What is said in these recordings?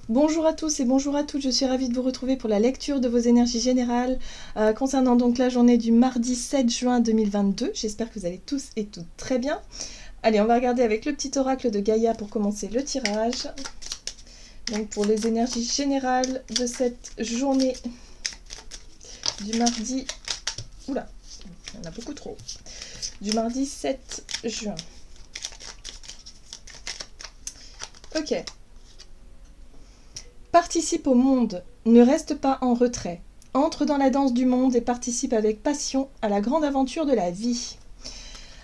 Bonjour à tous et bonjour à toutes, je suis ravie de vous retrouver pour la lecture de vos énergies générales concernant donc la journée du mardi 7 juin 2022. J'espère que vous allez tous et toutes très bien. Allez, on va regarder avec le petit oracle de Gaïa pour commencer le tirage. Donc pour les énergies générales de cette journée du mardi... Oula, il y en a beaucoup trop. Du mardi 7 juin. Ok. Participe au monde, ne reste pas en retrait. Entre dans la danse du monde et participe avec passion à la grande aventure de la vie.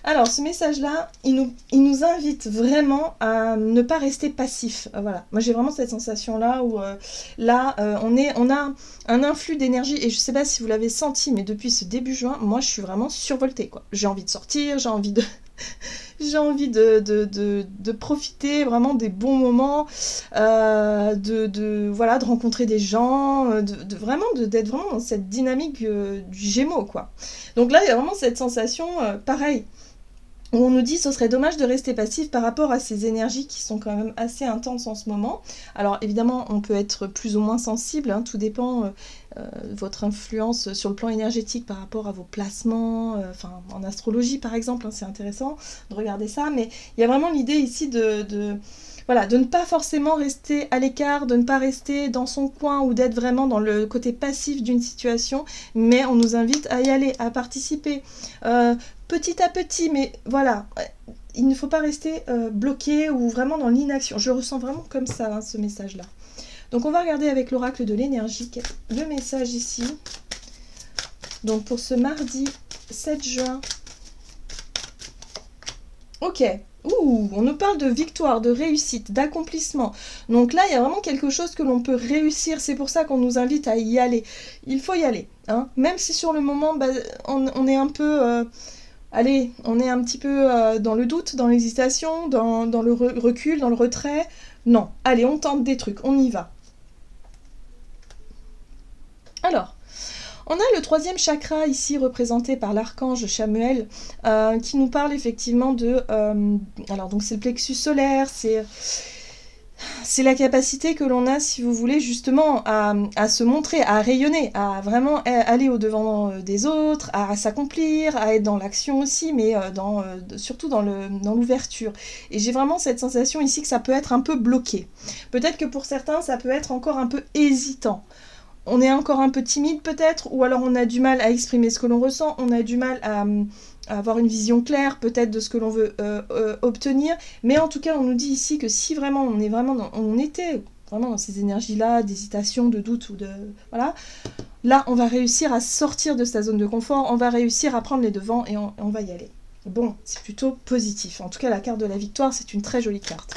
Alors, ce message-là, il nous invite vraiment à ne pas rester passif. Voilà. Moi, j'ai vraiment cette sensation-là où, on a un influx d'énergie. Et je ne sais pas si vous l'avez senti, mais depuis ce début juin, moi, je suis vraiment survoltée, quoi. J'ai envie de sortir, j'ai envie de... J'ai envie de profiter vraiment des bons moments, voilà, de rencontrer des gens, d'être vraiment dans cette dynamique du Gémeaux, quoi. Donc là, il y a vraiment cette sensation, pareil, où on nous dit que ce serait dommage de rester passif par rapport à ces énergies qui sont quand même assez intenses en ce moment. Alors évidemment, on peut être plus ou moins sensible, hein, tout dépend de votre influence sur le plan énergétique par rapport à vos placements, en astrologie par exemple, hein, c'est intéressant de regarder ça, mais il y a vraiment l'idée ici voilà, de ne pas forcément rester à l'écart, de ne pas rester dans son coin ou d'être vraiment dans le côté passif d'une situation, mais on nous invite à y aller, à participer. Petit à petit, mais voilà, il ne faut pas rester bloqué ou vraiment dans l'inaction. Je le ressens vraiment comme ça, hein, ce message-là. Donc on va regarder avec l'oracle de l'énergie le message ici. Donc pour ce mardi 7 juin. Ok. Ouh, on nous parle de victoire, de réussite, d'accomplissement. Donc là, il y a vraiment quelque chose que l'on peut réussir. C'est pour ça qu'on nous invite à y aller. Il faut y aller. Hein. Même si sur le moment, on est un peu... Allez, on est un petit peu dans le doute, dans l'hésitation, dans le recul, dans le retrait. Non, allez, on tente des trucs, on y va. Alors, on a le troisième chakra ici représenté par l'archange Chamuel qui nous parle effectivement de... alors donc c'est le plexus solaire, c'est la capacité que l'on a, si vous voulez, justement, à se montrer, à rayonner, à vraiment aller au-devant des autres, à s'accomplir, à être dans l'action aussi, mais surtout dans l'ouverture. Et j'ai vraiment cette sensation ici que ça peut être un peu bloqué. Peut-être que pour certains, ça peut être encore un peu hésitant. On est encore un peu timide peut-être, ou alors on a du mal à exprimer ce que l'on ressent, on a du mal à avoir une vision claire peut-être de ce que l'on veut obtenir, mais en tout cas on nous dit ici que si vraiment on était vraiment dans ces énergies-là, d'hésitation, de doute ou de... Voilà, là on va réussir à sortir de sa zone de confort, on va réussir à prendre les devants et on va y aller. Bon, c'est plutôt positif. En tout cas la carte de la victoire, c'est une très jolie carte.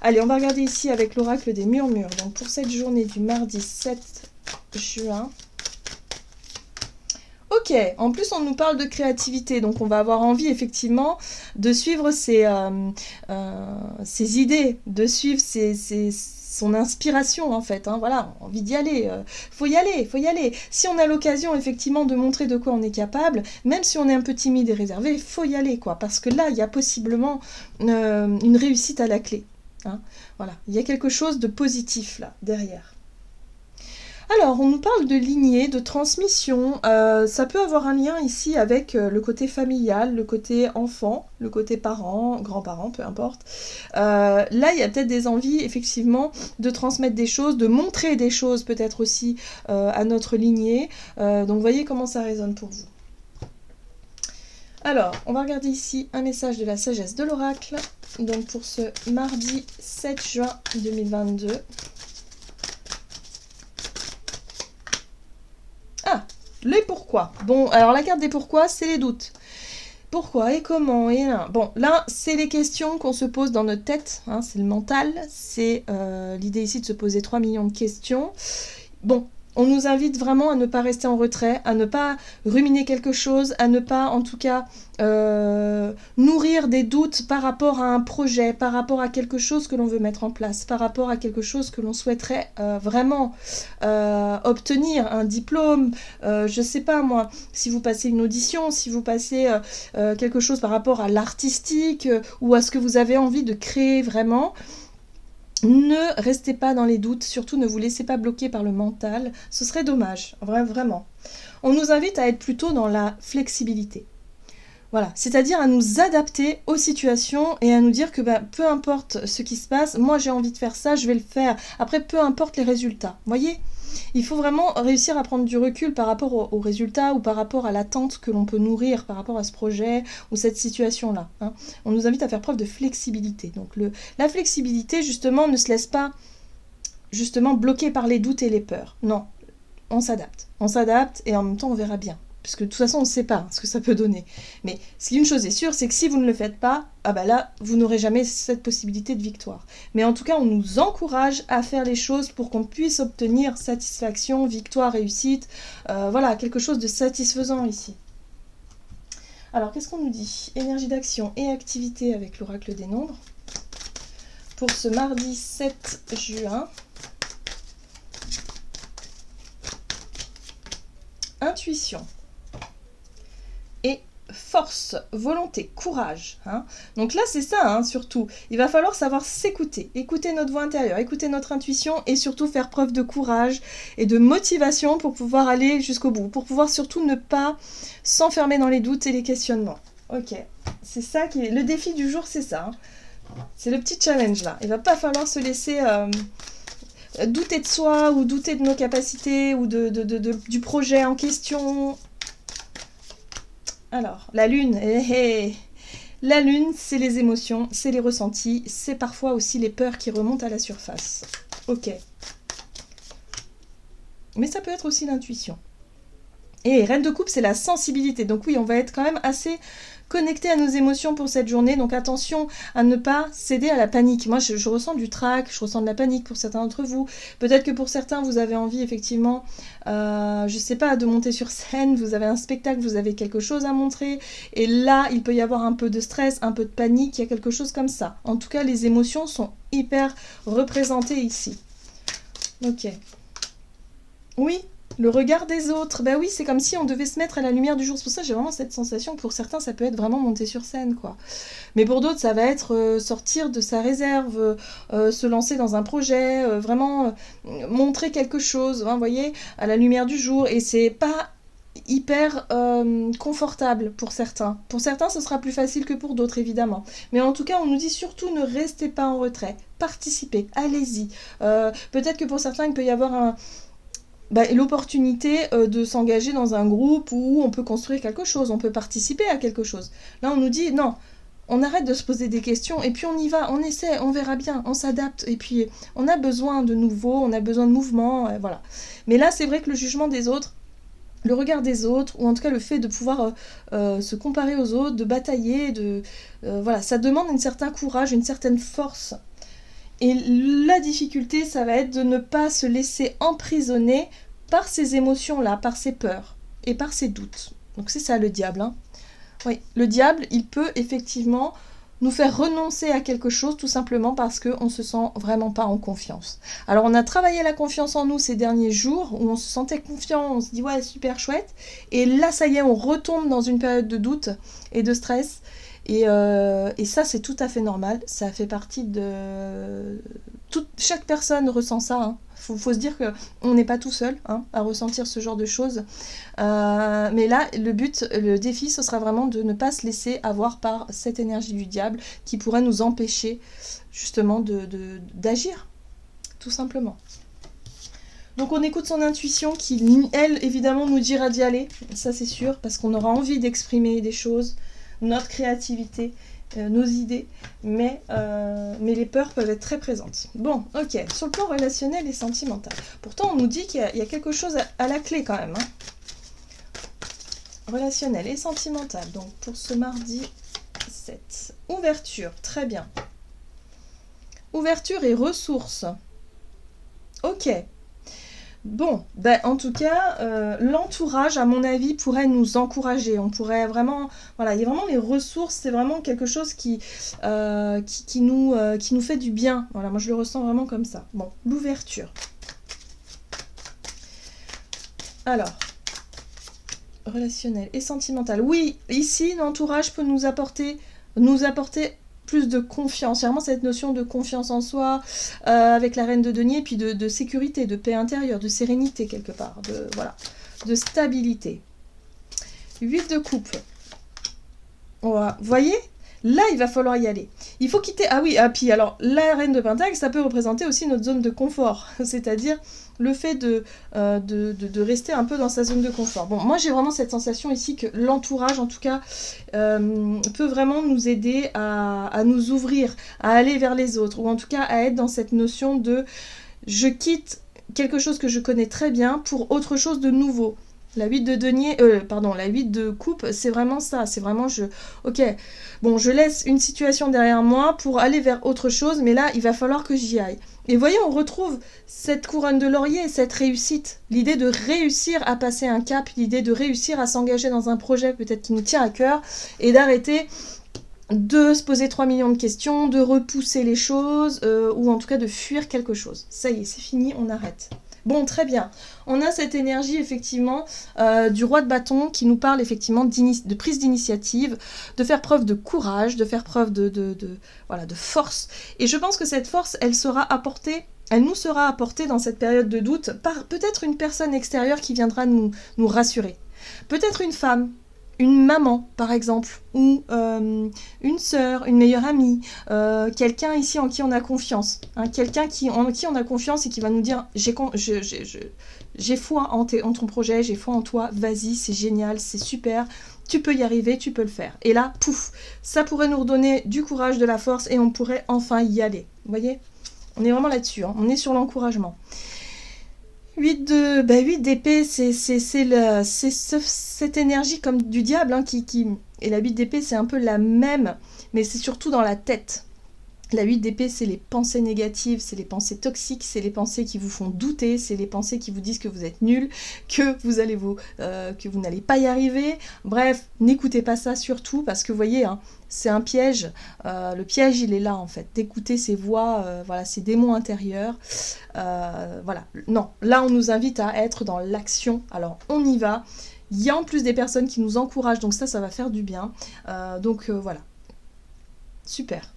Allez, on va regarder ici avec l'oracle des murmures. Donc pour cette journée du mardi 7 juin. Ok, en plus on nous parle de créativité, donc on va avoir envie effectivement de suivre ses idées, de suivre son inspiration en fait, hein, voilà, envie d'y aller, faut y aller, faut y aller. Si on a l'occasion effectivement de montrer de quoi on est capable, même si on est un peu timide et réservé, faut y aller quoi, parce que là il y a possiblement une réussite à la clé. Hein, voilà, il y a quelque chose de positif là, derrière. Alors, on nous parle de lignée, de transmission. Ça peut avoir un lien ici avec le côté familial, le côté enfant, le côté parents, grands-parents, peu importe. Là, il y a peut-être des envies, effectivement, de transmettre des choses, de montrer des choses peut-être aussi à notre lignée. Donc, voyez comment ça résonne pour vous. Alors, on va regarder ici un message de la sagesse de l'oracle. Donc, pour ce mardi 7 juin 2022. Les pourquoi. Bon, alors la carte des pourquoi, c'est les doutes. Pourquoi et comment et là. Bon, là, c'est les questions qu'on se pose dans notre tête. Hein, c'est le mental. C'est l'idée ici de se poser 3 millions de questions. Bon, on nous invite vraiment à ne pas rester en retrait, à ne pas ruminer quelque chose, à ne pas, en tout cas, nourrir des doutes par rapport à un projet, par rapport à quelque chose que l'on veut mettre en place, par rapport à quelque chose que l'on souhaiterait vraiment obtenir, un diplôme, je sais pas moi, si vous passez une audition, si vous passez quelque chose par rapport à l'artistique ou à ce que vous avez envie de créer vraiment. Ne restez pas dans les doutes, surtout ne vous laissez pas bloquer par le mental, ce serait dommage, vraiment. On nous invite à être plutôt dans la flexibilité. Voilà, c'est-à-dire à nous adapter aux situations et à nous dire que peu importe ce qui se passe, moi j'ai envie de faire ça, je vais le faire. Après, peu importe les résultats. Vous voyez ? Il faut vraiment réussir à prendre du recul par rapport aux résultats ou par rapport à l'attente que l'on peut nourrir par rapport à ce projet ou cette situation-là. Hein. On nous invite à faire preuve de flexibilité. Donc la flexibilité, justement, ne se laisse pas justement bloquer par les doutes et les peurs. Non, on s'adapte. On s'adapte et en même temps on verra bien. Parce que de toute façon, on ne sait pas ce que ça peut donner. Mais une chose est sûre, c'est que si vous ne le faites pas, là, vous n'aurez jamais cette possibilité de victoire. Mais en tout cas, on nous encourage à faire les choses pour qu'on puisse obtenir satisfaction, victoire, réussite. Voilà, quelque chose de satisfaisant ici. Alors, qu'est-ce qu'on nous dit ? Énergie d'action et activité avec l'oracle des nombres. Pour ce mardi 7 juin. Intuition. Et force, volonté, courage. Hein. Donc là, c'est ça, hein, surtout. Il va falloir savoir s'écouter, écouter notre voix intérieure, écouter notre intuition et surtout faire preuve de courage et de motivation pour pouvoir aller jusqu'au bout, pour pouvoir surtout ne pas s'enfermer dans les doutes et les questionnements. Ok, c'est ça qui est... Le défi du jour, c'est ça. Hein. C'est le petit challenge là. Il va pas falloir se laisser... douter de soi ou douter de nos capacités ou du projet en question. Alors, la lune, La lune, c'est les émotions, c'est les ressentis, c'est parfois aussi les peurs qui remontent à la surface. Ok. Mais ça peut être aussi l'intuition. Et reine de coupe, c'est la sensibilité. Donc oui, on va être quand même assez connecté à nos émotions pour cette journée. Donc attention à ne pas céder à la panique. Moi, je ressens du trac, je ressens de la panique pour certains d'entre vous. Peut-être que pour certains, vous avez envie effectivement, je sais pas, de monter sur scène. Vous avez un spectacle, vous avez quelque chose à montrer. Et là, il peut y avoir un peu de stress, un peu de panique. Il y a quelque chose comme ça. En tout cas, les émotions sont hyper représentées ici. Ok. Oui. Le regard des autres, oui, c'est comme si on devait se mettre à la lumière du jour. C'est pour ça que j'ai vraiment cette sensation que pour certains, ça peut être vraiment monter sur scène, quoi. Mais pour d'autres, ça va être sortir de sa réserve, se lancer dans un projet, vraiment montrer quelque chose, hein, vous voyez, à la lumière du jour. Et c'est pas hyper confortable pour certains. Pour certains, ce sera plus facile que pour d'autres, évidemment. Mais en tout cas, on nous dit surtout ne restez pas en retrait. Participez, allez-y. Peut-être que pour certains, il peut y avoir l'opportunité de s'engager dans un groupe où on peut construire quelque chose, on peut participer à quelque chose. Là, on nous dit, non, on arrête de se poser des questions, et puis on y va, on essaie, on verra bien, on s'adapte, et puis on a besoin de nouveau, on a besoin de mouvement, voilà. Mais là, c'est vrai que le jugement des autres, le regard des autres, ou en tout cas le fait de pouvoir se comparer aux autres, de batailler, voilà, ça demande un certain courage, une certaine force. Et la difficulté, ça va être de ne pas se laisser emprisonner par ces émotions-là, par ces peurs et par ces doutes. Donc c'est ça le diable. Hein. Oui, le diable, il peut effectivement nous faire renoncer à quelque chose tout simplement parce qu'on ne se sent vraiment pas en confiance. Alors on a travaillé la confiance en nous ces derniers jours où on se sentait confiant, on se dit ouais super chouette. Et là ça y est, on retombe dans une période de doute et de stress. Et ça, c'est tout à fait normal. Ça fait partie de... Chaque personne ressent ça. Hein. Faut se dire qu'on n'est pas tout seul à ressentir ce genre de choses. Mais là, le défi, ce sera vraiment de ne pas se laisser avoir par cette énergie du diable qui pourrait nous empêcher justement d'agir, tout simplement. Donc on écoute son intuition qui, elle, évidemment, nous dira d'y aller. Ça, c'est sûr, parce qu'on aura envie d'exprimer des choses, notre créativité, nos idées, mais les peurs peuvent être très présentes. Bon, ok, sur le plan relationnel et sentimental. Pourtant, on nous dit qu'il y a quelque chose à la clé quand même. Hein. Relationnel et sentimental, donc pour ce mardi 7. Ouverture, très bien. Ouverture et ressources. Ok. Bon, en tout cas, l'entourage, à mon avis, pourrait nous encourager. On pourrait vraiment... Voilà, il y a vraiment les ressources, c'est vraiment quelque chose qui nous fait du bien. Voilà, moi je le ressens vraiment comme ça. Bon, l'ouverture. Alors, relationnel et sentimental. Oui, ici, l'entourage peut nous apporter plus de confiance, vraiment cette notion de confiance en soi, avec la reine de denier, puis de sécurité, de paix intérieure, de sérénité quelque part, voilà, de stabilité. 8 de coupe. Voilà. Vous voyez ? Là, il va falloir y aller. Il faut quitter... Ah oui, puis alors, la reine de Pentacle, ça peut représenter aussi notre zone de confort. C'est-à-dire le fait de rester un peu dans sa zone de confort. Bon, moi, j'ai vraiment cette sensation ici que l'entourage, en tout cas, peut vraiment nous aider à nous ouvrir, à aller vers les autres, ou en tout cas à être dans cette notion de « je quitte quelque chose que je connais très bien pour autre chose de nouveau ». La 8 de denier, la 8 de coupe, c'est vraiment ça. C'est vraiment ok, bon, je laisse une situation derrière moi pour aller vers autre chose, mais là, il va falloir que j'y aille. Et voyez, on retrouve cette couronne de laurier, cette réussite. L'idée de réussir à passer un cap, l'idée de réussir à s'engager dans un projet peut-être qui nous tient à cœur, et d'arrêter de se poser 3 millions de questions, de repousser les choses, ou en tout cas de fuir quelque chose. Ça y est, c'est fini, on arrête. Bon, très bien. On a cette énergie, effectivement, du roi de bâton qui nous parle, effectivement, de prise d'initiative, de faire preuve de courage, de faire preuve de force. Et je pense que cette force, elle nous sera apportée dans cette période de doute par peut-être une personne extérieure qui viendra nous rassurer. Peut-être une femme, une maman, par exemple, ou une sœur, une meilleure amie, quelqu'un ici en qui on a confiance, hein, quelqu'un en qui on a confiance et qui va nous dire « j'ai foi en ton projet, j'ai foi en toi, vas-y, c'est génial, c'est super, tu peux y arriver, tu peux le faire. » Et là, pouf, ça pourrait nous redonner du courage, de la force, et on pourrait enfin y aller. Vous voyez ? On est vraiment là-dessus, hein, on est sur l'encouragement. 8 d'épée, c'est cette énergie comme du diable, hein, et la 8 d'épée, c'est un peu la même, mais c'est surtout dans la tête. La 8 d'épée, c'est les pensées négatives, c'est les pensées toxiques, c'est les pensées qui vous font douter, c'est les pensées qui vous disent que vous êtes nul, que vous n'allez pas y arriver. Bref, n'écoutez pas ça surtout, parce que vous voyez, hein, c'est un piège. Le piège, il est là, en fait, d'écouter ces voix, ces démons intérieurs. Non, là, on nous invite à être dans l'action. Alors, on y va. Il y a en plus des personnes qui nous encouragent, donc ça va faire du bien. Voilà. Super.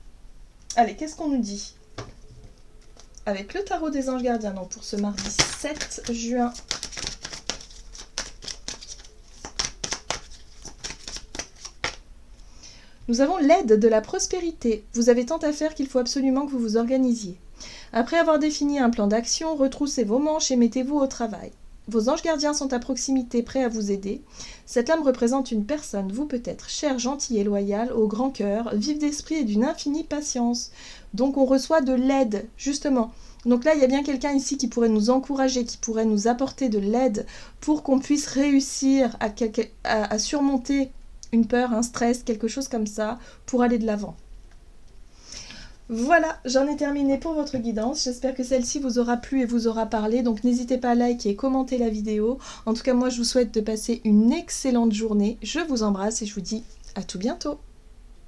Allez, qu'est-ce qu'on nous dit ? Avec le tarot des anges gardiens, donc pour ce mardi 7 juin. Nous avons l'aide de la prospérité. Vous avez tant à faire qu'il faut absolument que vous vous organisiez. Après avoir défini un plan d'action, retroussez vos manches et mettez-vous au travail. Vos anges gardiens sont à proximité, prêts à vous aider. Cette lame représente une personne, vous peut-être, chère, gentille et loyale, au grand cœur, vive d'esprit et d'une infinie patience. Donc on reçoit de l'aide, justement. Donc là, il y a bien quelqu'un ici qui pourrait nous encourager, qui pourrait nous apporter de l'aide pour qu'on puisse réussir à surmonter une peur, un stress, quelque chose comme ça, pour aller de l'avant. Voilà, j'en ai terminé pour votre guidance. J'espère que celle-ci vous aura plu et vous aura parlé. Donc n'hésitez pas à liker et commenter la vidéo. En tout cas, moi, je vous souhaite de passer une excellente journée. Je vous embrasse et je vous dis à tout bientôt.